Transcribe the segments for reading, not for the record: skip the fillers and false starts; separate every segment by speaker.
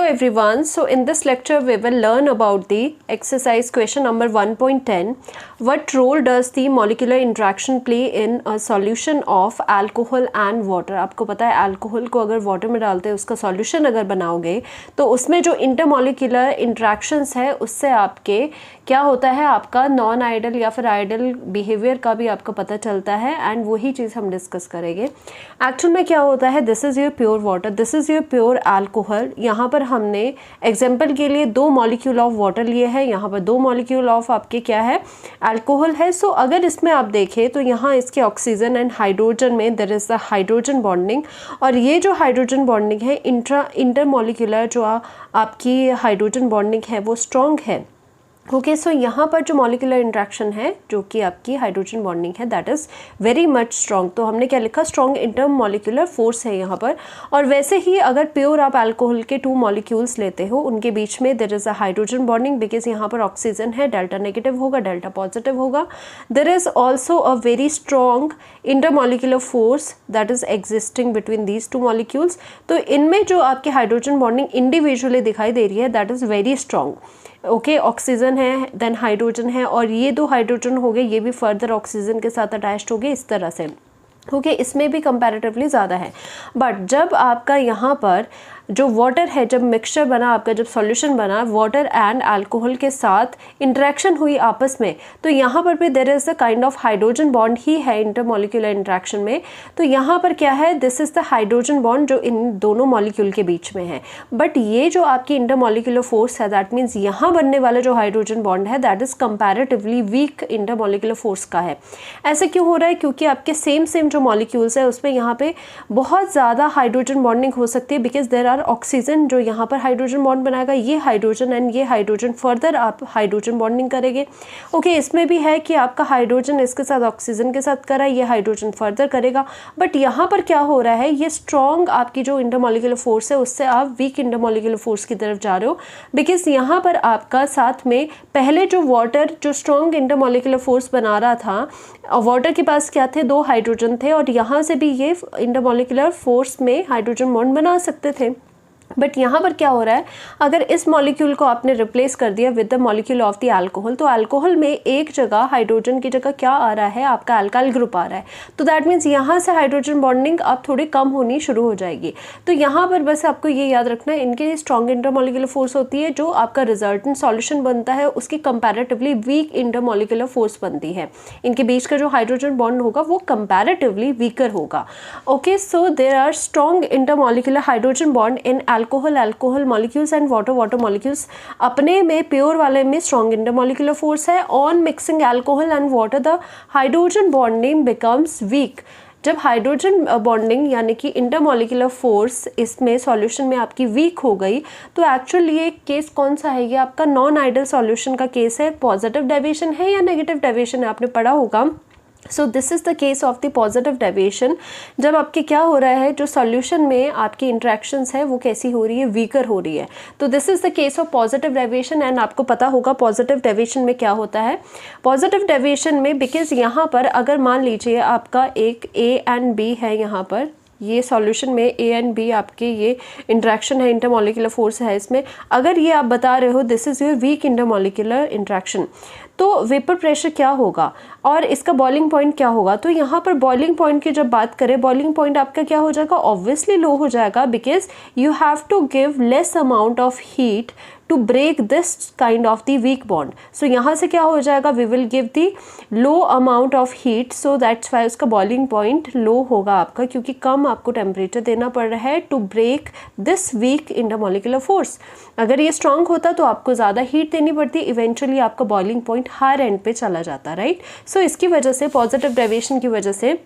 Speaker 1: everyone, so in this lecture we will learn about the exercise question number 1.10. What role does the molecular interaction play in a solution of alcohol and water? आपको पता है alcohol को अगर water में डालते हैं उसका solution अगर बनाओगे तो उसमें जो इंटरमोलिकुलर इंट्रैक्शंस है उससे आपके क्या होता है, आपका नॉन आइडल या फिर आइडल बिहेवियर का भी आपको पता चलता है एंड वही चीज़ हम डिस्कस करेंगे। एक्चुअल में क्या होता है, this is your pure water, this is your pure alcohol. यहाँ पर हमने एग्जाम्पल के लिए 2 मॉलिक्यूल ऑफ वाटर लिए हैं, यहाँ पर 2 मॉलिक्यूल ऑफ आपके क्या है, अल्कोहल है। सो अगर इसमें आप देखें तो यहाँ इसके ऑक्सीजन एंड हाइड्रोजन में there is the hydrogen bonding, और ये जो हाइड्रोजन बॉन्डिंग है इंटरमॉलिक्यूलर जो आपकी हाइड्रोजन बॉन्डिंग है वो स्ट्रॉन्ग है। ओके, सो यहाँ पर जो मॉलिक्यूलर इंट्रैक्शन है जो कि आपकी हाइड्रोजन बॉन्डिंग है that is very much strong. तो हमने क्या लिखा, स्ट्रॉन्ग इंटरमॉलिक्यूलर फोर्स है यहाँ पर। और वैसे ही अगर प्योर आप अल्कोहल के 2 मॉलिक्यूल्स लेते हो उनके बीच में there is a hydrogen bonding, because यहाँ पर ऑक्सीजन है, डेल्टा नेगेटिव होगा, डेल्टा पॉजिटिव होगा। There is also a very strong intermolecular force that is existing between these 2 molecules. तो इनमें जो आपकी हाइड्रोजन बॉन्डिंग इंडिविजुअली दिखाई दे रही है that is very strong. Okay, oxygen है, देन हाइड्रोजन है, और ये 2 हाइड्रोजन हो गए, ये भी फर्दर ऑक्सीजन के साथ अटैच्ड हो गए इस तरह से। ओके, इसमें भी कंपैरेटिवली ज़्यादा है। बट जब आपका यहाँ पर जो वाटर है, जब मिक्सचर बना आपका, जब सॉल्यूशन बना वाटर एंड अल्कोहल के साथ इंटरेक्शन हुई आपस में, तो यहाँ पर भी there is a kind of hydrogen bond ही है इंटरमॉलिक्यूलर इंटरेक्शन में। तो यहाँ पर क्या है, this is the hydrogen bond जो इन दोनों मॉलिक्यूल के बीच में है। बट ये जो आपकी इंटरमॉलिक्यूलर फोर्स है दैट मीन्स यहाँ बनने वाला जो हाइड्रोजन बॉन्ड है that is comparatively weak intermolecular force का है। ऐसा क्यों हो रहा है, क्योंकि आपके सेम जो मॉलिक्यूल्स है उसमें यहाँ पे बहुत ज़्यादा हाइड्रोजन बॉन्डिंग हो सकती है, बिकॉज देयर ऑक्सीजन जो यहाँ पर हाइड्रोजन बॉन्ड बनाएगा, ये हाइड्रोजन एंड ये हाइड्रोजन फर्दर आप हाइड्रोजन बॉन्डिंग करेंगे। ओके, इसमें भी है कि आपका हाइड्रोजन इसके साथ ऑक्सीजन के साथ करा, ये हाइड्रोजन फर्दर करेगा। बट यहाँ पर क्या हो रहा है, ये स्ट्रॉन्ग आपकी जो इंटरमॉलिक्यूलर फोर्स है उससे आप वीक इंटरमॉलिक्यूलर फोर्स की तरफ जा रहे हो, बिकॉज यहाँ पर आपका साथ में पहले जो वाटर जो स्ट्रॉन्ग इंटरमॉलिक्यूलर फोर्स बना रहा था, वाटर के पास क्या थे, 2 हाइड्रोजन थे, और यहाँ से भी ये इंटरमॉलिक्यूलर फोर्स में हाइड्रोजन बॉन्ड बना सकते थे। बट यहाँ पर क्या हो रहा है, अगर इस मॉलिक्यूल को आपने रिप्लेस कर दिया with the molecule of the alcohol, तो अल्कोहल में एक जगह हाइड्रोजन की जगह क्या आ रहा है, आपका अल्काइल ग्रुप आ रहा है। तो दैट मीन्स यहाँ से हाइड्रोजन बॉन्डिंग अब थोड़ी कम होनी शुरू हो जाएगी। तो यहाँ पर बस आपको ये याद रखना है, इनके स्ट्रॉन्ग इंटरमॉलिक्यूलर फोर्स होती है, जो आपका रिजल्टेंट सॉल्यूशन बनता है उसकी कंपैरेटिवली वीक इंटरमॉलिक्यूलर फोर्स बनती है। इनके बीच का जो हाइड्रोजन बॉन्ड होगा वो कंपैरेटिवली वीकर होगा। Okay, so there are strong intermolecular hydrogen bond in alcohol molecules and water molecules. अपने में प्योर वाले में स्ट्रॉन्ग इंटरमॉलिक्यूलर फोर्स है। On mixing alcohol and water the hydrogen bonding becomes weak. जब hydrogen bonding यानी कि intermolecular force इसमें solution में आपकी वीक हो गई, तो एक्चुअली ये केस कौन सा है, ये आपका नॉन आइडल सॉल्यूशन का केस है। पॉजिटिव डेविएशन है या नेगेटिव डेविएशन है, आपने पढ़ा होगा। So this is the case of the positive deviation. जब आपके क्या हो रहा है, जो सॉल्यूशन में आपकी इंट्रैक्शंस है वो कैसी हो रही है, वीकर हो रही है। तो this is the case of positive deviation. And आपको पता होगा पॉजिटिव डेविएशन में क्या होता है। पॉजिटिव डेविएशन में बिकॉज यहाँ पर अगर मान लीजिए आपका एक A एंड B है, यहाँ पर ये सॉल्यूशन में A एंड B आपके ये इंट्रैक्शन है, इंटरमॉलिक्यूलर फोर्स है इसमें। अगर ये आप बता रहे हो this is your weak intermolecular interaction, तो वेपर प्रेशर क्या होगा और इसका बॉइलिंग पॉइंट क्या होगा। तो यहाँ पर बॉइलिंग पॉइंट की जब बात करें, बॉइलिंग पॉइंट आपका क्या हो जाएगा, ऑब्वियसली लो हो जाएगा, because you have to give less amount of heat to break this kind of the weak bond. So यहाँ से क्या हो जाएगा, we will give the low amount of heat, so that's why उसका boiling point low होगा आपका, क्योंकि कम आपको टेम्परेचर देना पड़ रहा है to break this weak intermolecular force. अगर ये स्ट्रांग होता तो आपको ज़्यादा हीट देनी पड़ती, इवेंचुअली आपका बॉइलिंग पॉइंट हायर एंड पे चला जाता, राइट। सो इसकी वजह से पॉजिटिव डेविएशन की वजह से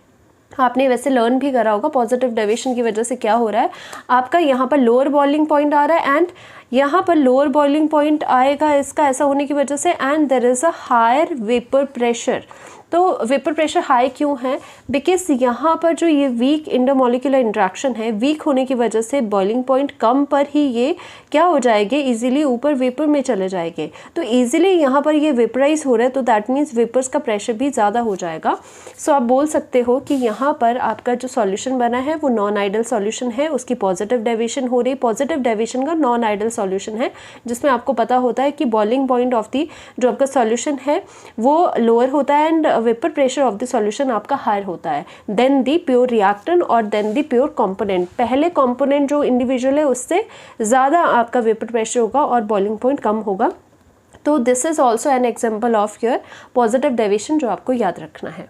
Speaker 1: आपने वैसे लर्न भी करा होगा, पॉजिटिव डेविएशन की वजह से क्या हो रहा है, आपका यहाँ पर लोअर बॉइलिंग पॉइंट आ रहा है एंड यहाँ पर लोअर बॉइलिंग पॉइंट आएगा इसका ऐसा होने की वजह से, and there is a higher vapour pressure. तो वेपर प्रेशर हाई क्यों है? बिकॉज यहाँ पर जो ये वीक इंटरमॉलिक्यूलर इंट्रैक्शन है, वीक होने की वजह से बॉइलिंग पॉइंट कम पर ही ये क्या हो जाएंगे, इजीली ऊपर वेपर में चले जाएंगे। तो इजीली यहाँ पर ये वेपराइज हो रहा है, तो दैट मीन्स वेपर्स का प्रेशर भी ज़्यादा हो जाएगा। सो आप बोल सकते हो कि यहाँ पर आपका जो सॉल्यूशन बना है वो नॉन आइडल सॉल्यूशन है, उसकी पॉजिटिव डेविएशन हो रही, पॉजिटिव डेविएशन का नॉन आइडल सॉल्यूशन है, जिसमें आपको पता होता है कि बॉइलिंग पॉइंट ऑफ दी जो आपका सॉल्यूशन है वो लोअर होता है and vapour pressure of the solution आपका हायर होता है देन दी प्योर रिएक्टेंट और देन दी प्योर कंपोनेंट। पहले कंपोनेंट जो इंडिविजुअल है उससे ज़्यादा आपका वेपर प्रेशर होगा और बॉइलिंग पॉइंट कम होगा। तो this is also an example of your positive deviation जो आपको याद रखना है।